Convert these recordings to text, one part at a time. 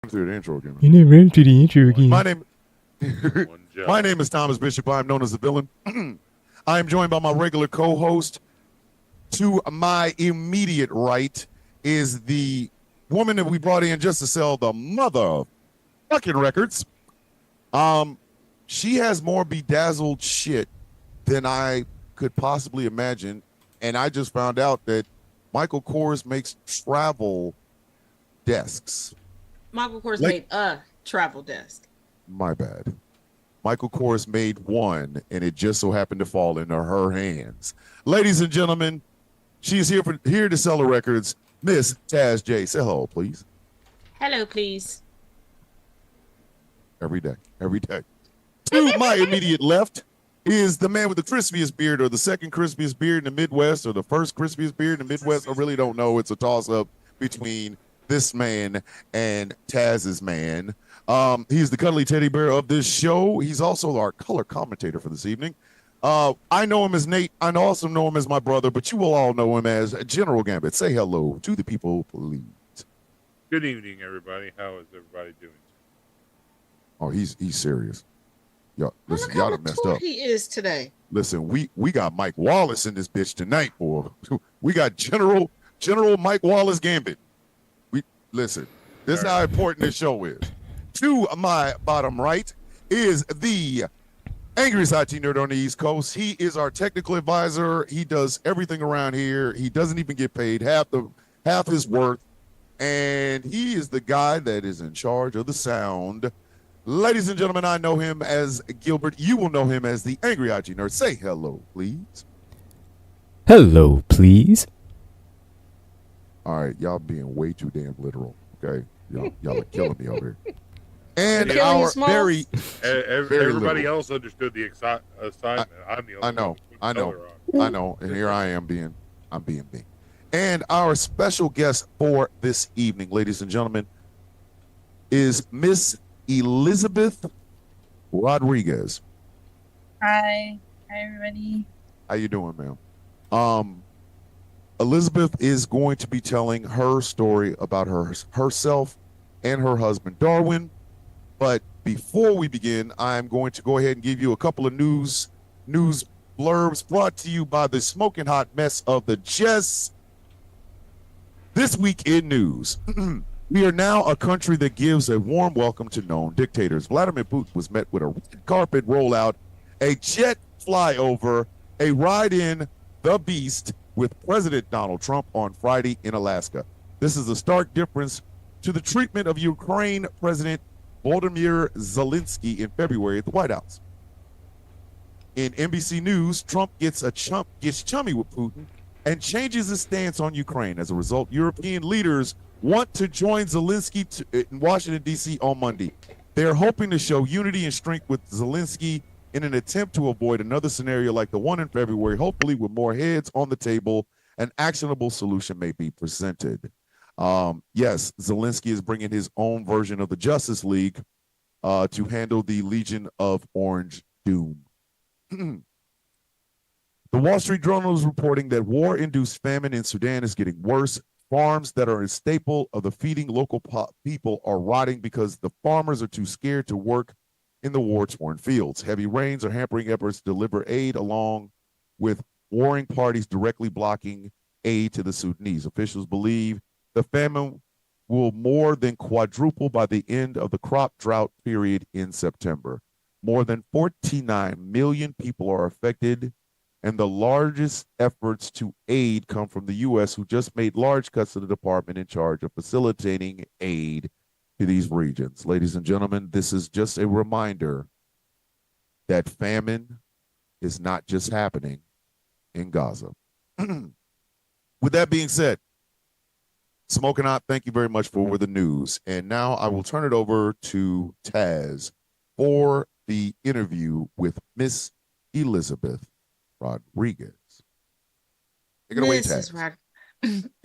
through the intro again. You never ran to the intro again. My name, my name is Thomas Bishop. I am known as the villain. I am joined by my regular co-host. To my immediate right is the woman that we brought in just to sell the mother of fucking records. She has more bedazzled shit than I could possibly imagine, and I just found out that Michael Kors makes travel desks. Michael Kors made a travel desk. My bad. Michael Kors made one, and it just so happened to fall into her hands. Ladies and gentlemen, she is here to sell her records. Miss Taz J. Say hello, please. Hello, please. Every day. To my immediate left is the man with the crispiest beard, or the second crispiest beard in the Midwest, or the first crispiest beard in the Midwest. I really don't know. It's a toss-up between this man and Taz's man. He's the cuddly teddy bear of this show. He's also our color commentator for this evening. I know him as Nate. I also know him as my brother, but you will all know him as General Gambit. Say hello to the people, please. Good evening, everybody. How is everybody doing? Oh, he's serious. Y'all, listen, Look y'all how done messed mature up. he is today. Listen, we got Mike Wallace in this bitch tonight, boy. We got General Mike Wallace Gambit. Listen. This is how important this show is. To my bottom right is the angriest IT nerd on the East Coast. He is our technical advisor. He does everything around here. He doesn't even get paid half his worth, and he is the guy that is in charge of the sound. Ladies and gentlemen, I know him as Gilbert. You will know him as the angry IT nerd. Say hello, please. Hello, please. All right, y'all being way too damn literal. Okay, y'all are killing me over here. And Killing our you, Smalls? very Everybody little. else understood the assignment. I'm the only one with color on. I know, and here I am being me. And our special guest for this evening, ladies and gentlemen, is Miss Elizabeth Rodriguez. Hi everybody. How you doing, ma'am? Elizabeth is going to be telling her story about herself and her husband, Darwin. But before we begin, I'm going to go ahead and give you a couple of news blurbs brought to you by the smoking hot mess of the Jess. This week in news, we are now a country that gives a warm welcome to known dictators. Vladimir Putin was met with a red carpet rollout, a jet flyover, a ride in the beast with President Donald Trump on Friday in Alaska. This is a stark difference to the treatment of Ukraine President Volodymyr Zelensky in February at the White House. In NBC News, Trump gets chummy with Putin and changes his stance on Ukraine. As a result, European leaders want to join Zelensky in Washington, D.C. on Monday. They are hoping to show unity and strength with Zelensky in an attempt to avoid another scenario like the one in February. Hopefully, with more heads on the table, an actionable solution may be presented. Yes, Zelensky is bringing his own version of the Justice League to handle the Legion of Orange Doom. The Wall Street Journal is reporting that war-induced famine in Sudan is getting worse. Farms that are a staple of the feeding local people are rotting because the farmers are too scared to work in the war-torn fields. Heavy rains are hampering efforts to deliver aid, along with warring parties directly blocking aid to the Sudanese. Officials believe the famine will more than quadruple by the end of the crop drought period in September. More than 49 million people are affected, and the largest efforts to aid come from the U.S., who just made large cuts to the department in charge of facilitating aid to these regions. Ladies and gentlemen, this is just a reminder that famine is not just happening in Gaza. With that being said, Smoking Hot, thank you very much for the news. And now I will turn it over to Taz for the interview with Miss Elizabeth Rodriguez. Take it away, Taz.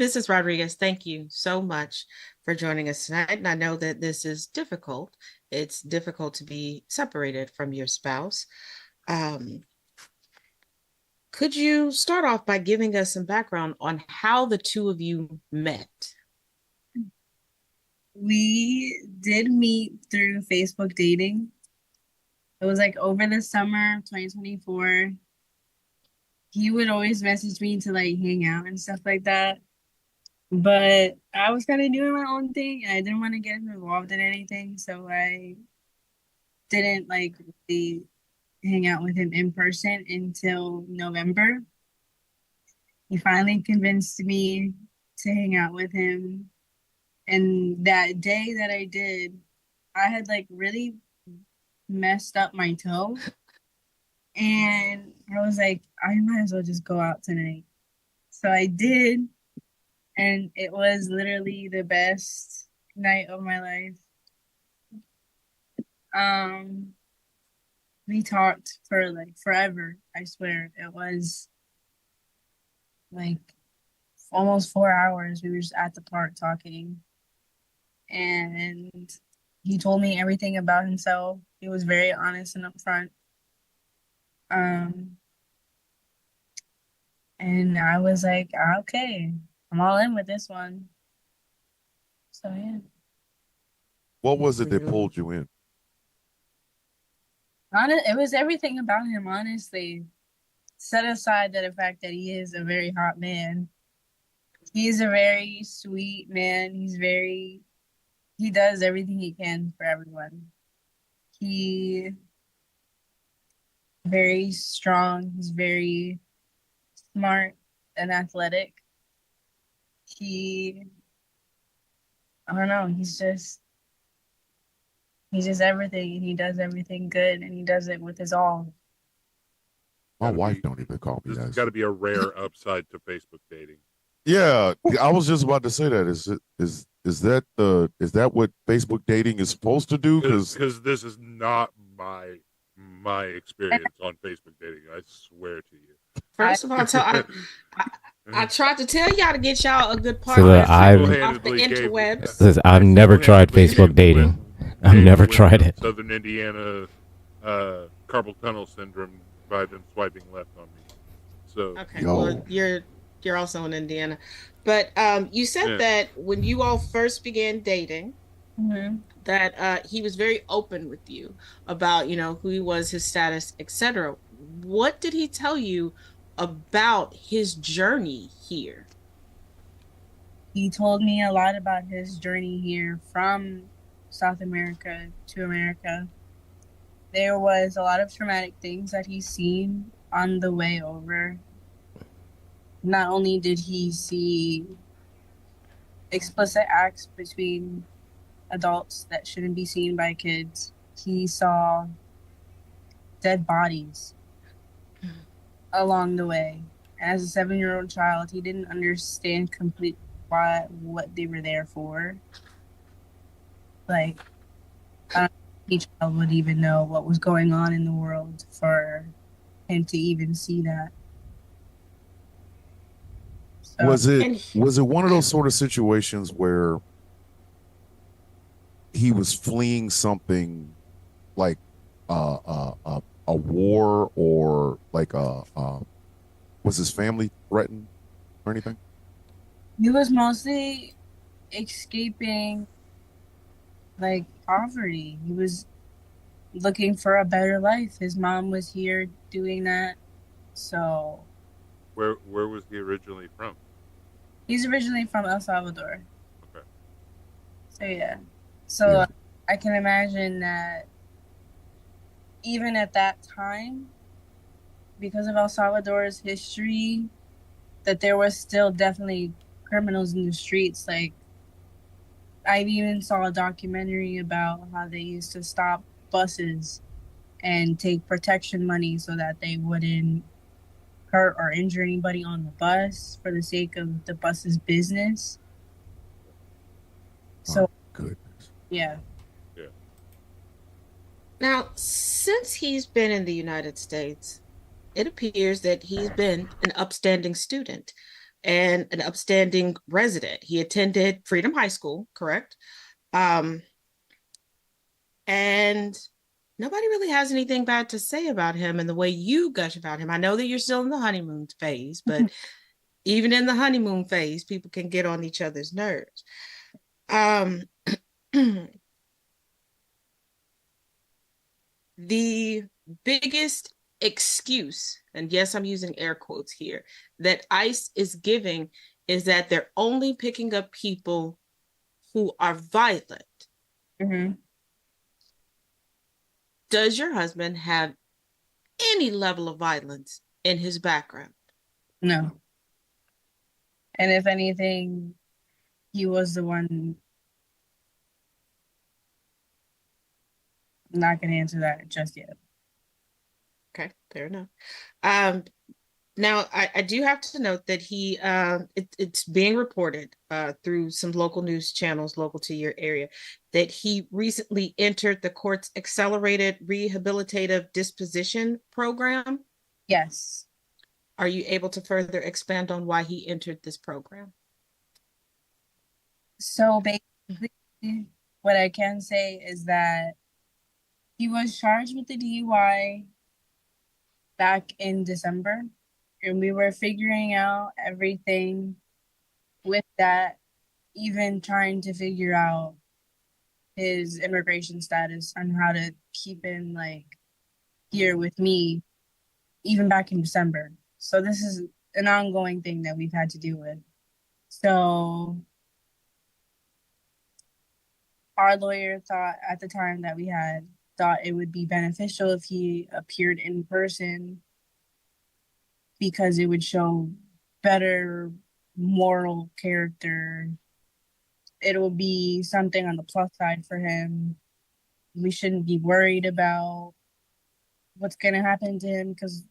Mrs. Rodriguez, thank you so much for joining us tonight. And I know that this is difficult. It's difficult to be separated from your spouse. Could you start off by giving us some background on how the two of you met? We did meet through Facebook dating. It was like over the summer of 2024. He would always message me to like hang out and stuff like that. But I was kind of doing my own thing and I didn't want to get involved in anything. So I didn't like really hang out with him in person until November. He finally convinced me to hang out with him. And that day that I did, I had like really messed up my toe. And I was like, I might as well just go out tonight. So I did. And it was literally the best night of my life. We talked for like forever. I swear. It was like almost 4 hours. We were just at the park talking. And he told me everything about himself. He was very honest and upfront. And I was like, okay, I'm all in with this one. So yeah. What was it that pulled you in? It was everything about him, honestly. Set aside the fact that he is a very hot man. He's a very sweet man. He does everything he can for everyone. He very strong. He's very smart and athletic. I don't know, he's just everything, and he does everything good, and he does it with his all. My wife don't even call me This has that. got to be a rare upside to Facebook dating. Yeah, I was just about to say that. Is that what Facebook dating is supposed to do? Because this is not my experience on Facebook dating. I swear to you. First of all, I tried to tell y'all to get y'all a good So partner that I've- off the interwebs. Says I've never tried Facebook dating. I've never tried it. Southern Indiana carpal tunnel syndrome by them swiping left on me. So Okay, well, you're also in Indiana, but you said that when you all first began dating, that he was very open with you about who he was, his status, etc. What did he tell you about his journey here? He told me a lot about his journey here from South America to America. There was a lot of traumatic things that he's seen on the way over. Not only did he see explicit acts between adults that shouldn't be seen by kids, he saw dead bodies along the way. As a 7-year-old child, he didn't understand completely what they were there for. Like, I don't think any child would even know what was going on in the world for him to even see that. So, Was it one of those sort of situations where he was fleeing something like a war, or like was his family threatened or anything? he was mostly escaping like poverty. He was looking for a better life. His mom was here doing that. So where was he originally from? he's originally from El Salvador. Okay. So yeah. So I can imagine that even at that time, because of El Salvador's history, that there was still definitely criminals in the streets. Like, I even saw a documentary about how they used to stop buses and take protection money so that they wouldn't hurt or injure anybody on the bus for the sake of the bus's business. So, goodness. Yeah. Now, since he's been in the United States, it appears that he's been an upstanding student and an upstanding resident. He attended Freedom High School, correct? And nobody really has anything bad to say about him and the way you gush about him. I know that you're still in the honeymoon phase, but even in the honeymoon phase, people can get on each other's nerves. the biggest excuse, and yes, I'm using air quotes here, that ICE is giving is that they're only picking up people who are violent. Mm-hmm. Does your husband have any level of violence in his background? No. And if anything, he was the one. I'm not going to answer that just yet. Okay, fair enough. Now, I do have to note that it's being reported through some local news channels local to your area that he recently entered the court's accelerated rehabilitative disposition program. Yes. Are you able to further expand on why he entered this program? So basically, what I can say is that he was charged with the DUI back in December, and we were figuring out everything with that, even trying to figure out his immigration status and how to keep him like here with me, even back in December. So this is an ongoing thing that we've had to deal with. So our lawyer thought at the time that we had thought it would be beneficial if he appeared in person because it would show better moral character. It will be something on the plus side for him. We shouldn't be worried about what's going to happen to him because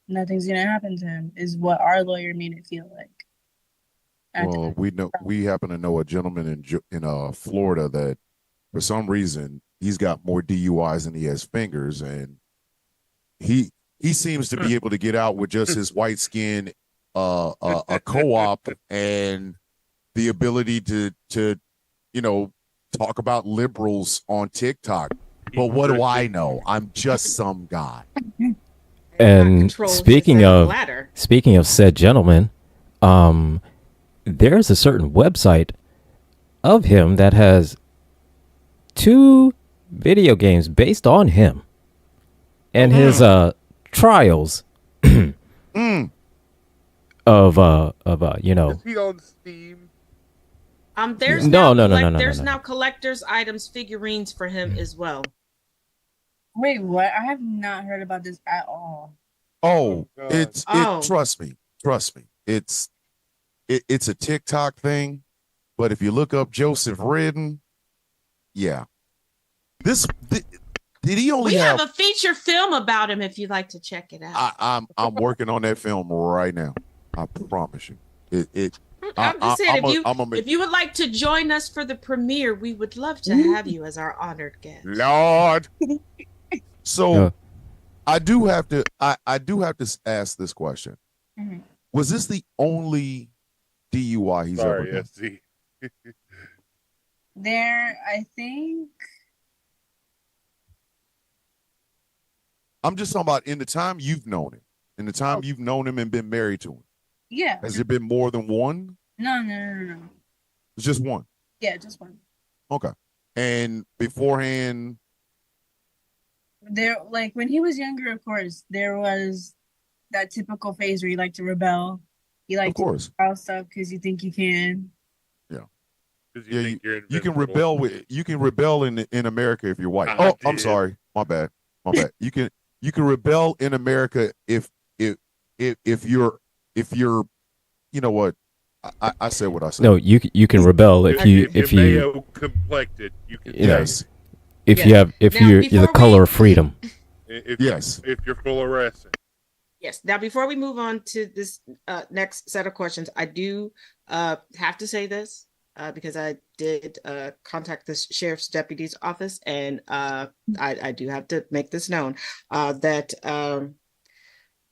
nothing's going to happen to him, is what our lawyer made it feel like. Well, we happen to know a gentleman in Florida that for some reason he's got more DUIs than he has fingers, and he seems to be able to get out with just his white skin, a co-op, and the ability to talk about liberals on TikTok. But what do I know? I'm just some guy. And speaking of said gentleman, there's a certain website of him that has 2 video games based on him and his trials of Is he on Steam? There's No. now collector's items figurines for him as well. Wait, what? I have not heard about this at all. Trust me. It's a TikTok thing, but if you look up Joseph Redden, yeah. Did he only have a feature film about him if you'd like to check it out. I'm working on that film right now. I promise you. I'm just saying, if you would like to join us for the premiere, we would love to have you as our honored guest. Lord. So I do have to ask this question. Mm-hmm. Was this the only DUI he's ever done? SC. I think. I'm just talking about in the time you've known him. In the time you've known him and been married to him. Yeah. Has it been more than one? No. It's just one. Yeah, just one. Okay. And beforehand, there, like when he was younger, of course, there was that typical phase where you like to rebel. You like to do stuff because you think you can. Yeah. You can rebel in America if you're white. I'm sorry. My bad. You can rebel in America if you're you know what? I said what I said. No, you can rebel if you mayo complected. You can you're the color of freedom. If you're fluorescent. Yes. Now, before we move on to this next set of questions, I do have to say this because I did contact the sheriff's deputy's office, and I do have to make this known that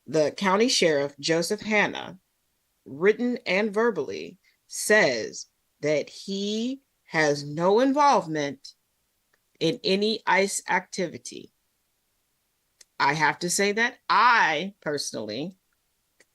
the county sheriff, Joseph Hanna, written and verbally, says that he has no involvement in any ICE activity. I have to say that I personally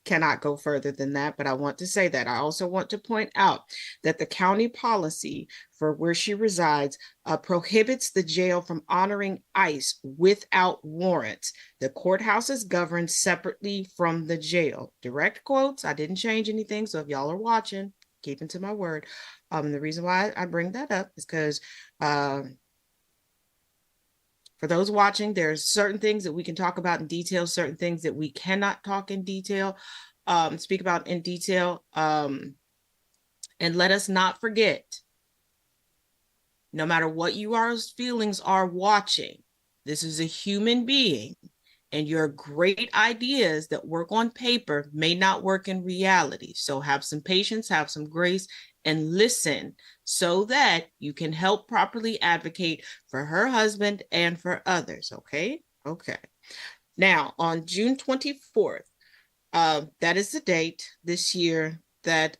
cannot go further than that, but I want to say that. I also want to point out that the county policy for where she resides prohibits the jail from honoring ICE without warrants. The courthouse is governed separately from the jail. Direct quotes. I didn't change anything, so if y'all are watching, keeping to my word. The reason why I bring that up is because for those watching, there's certain things that we can talk about in detail, certain things that we cannot talk in detail, speak about in detail. And let us not forget, no matter what your feelings are watching, this is a human being, and your great ideas that work on paper may not work in reality. So have some patience, have some grace, and listen so that you can help properly advocate for her husband and for others. Okay. Now, on June 24th, that is the date this year that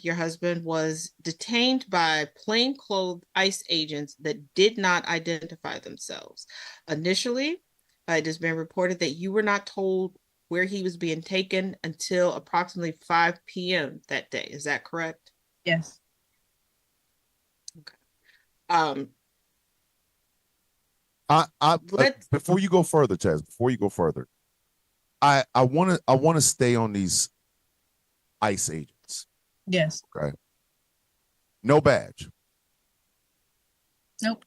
your husband was detained by plainclothes ICE agents that did not identify themselves. Initially, it has been reported that you were not told where he was being taken until approximately 5 p.m. that day. Is that correct? Yes. Okay. Before you go further, Chaz, I want to stay on these ICE agents. Yes. Okay. No badge. Nope.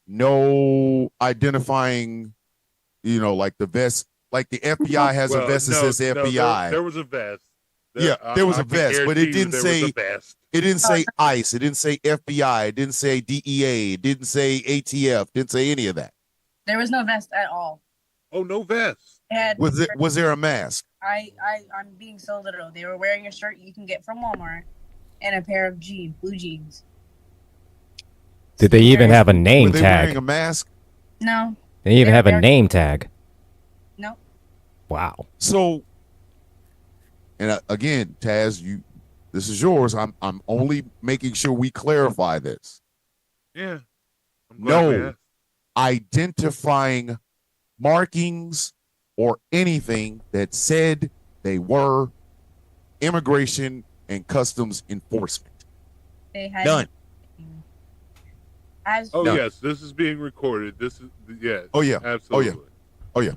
No identifying, like the vest, like the FBI has a vest that says FBI. There was a vest. There was a vest, but it didn't say it didn't say ICE, it didn't say FBI, it didn't say DEA, it didn't say ATF, didn't say any of that. There was no vest at all. Oh, no vest. Was there a mask? I'm being so literal. They were wearing a shirt you can get from Walmart and a pair of blue jeans. Did they even have a name Were they tag? wearing a mask? No. They didn't even have a name tag. No. Wow. So, and again, Taz, this is yours. I'm only making sure we clarify this. Yeah. No identifying markings or anything that said they were immigration and customs enforcement. They had none. Yes, this is being recorded. This is yes. Oh yeah. Absolutely. Oh yeah.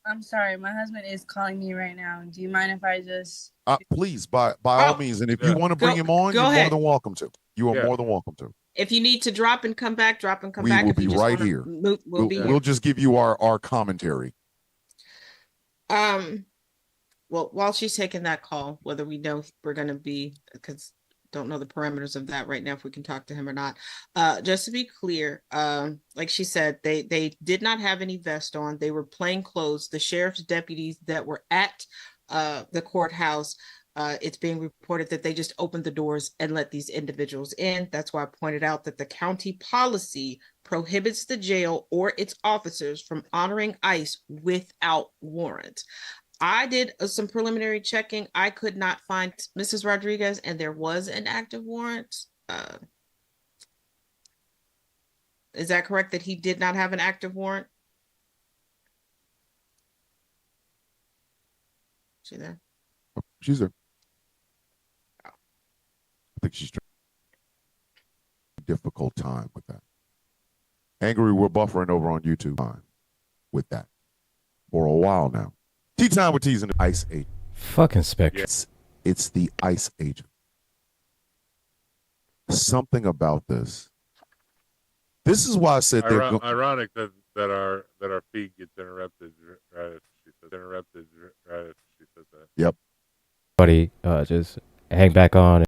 I'm sorry, my husband is calling me right now. Do you mind if I just? Please, by all means, and if you want to bring him on, you're more than welcome to. You are more than welcome to. If you need to drop and come back, We will be right here. We'll just give you our commentary. Well, while she's taking that call, whether we know we're going to be, because don't know the parameters of that right now, if we can talk to him or not. Just to be clear, like she said, they did not have any vest on. They were plain clothes. The sheriff's deputies that were at the courthouse, it's being reported that they just opened the doors and let these individuals in. That's why I pointed out that the county policy prohibits the jail or its officers from honoring ICE without warrant. I did some preliminary checking. I could not find Mrs. Rodriguez, and there was an active warrant. Is that correct that he did not have an active warrant? Is she there? She's there. I think she's trying a difficult time with that. Angry, we're buffering over on YouTube with that for a while now. Tea time with T's and the ICE agent. Fucking Spectre. It's the ICE agent. Something about this. This is why I said ironic that our feed gets interrupted right if she says that. Yep. Buddy, just hang back on.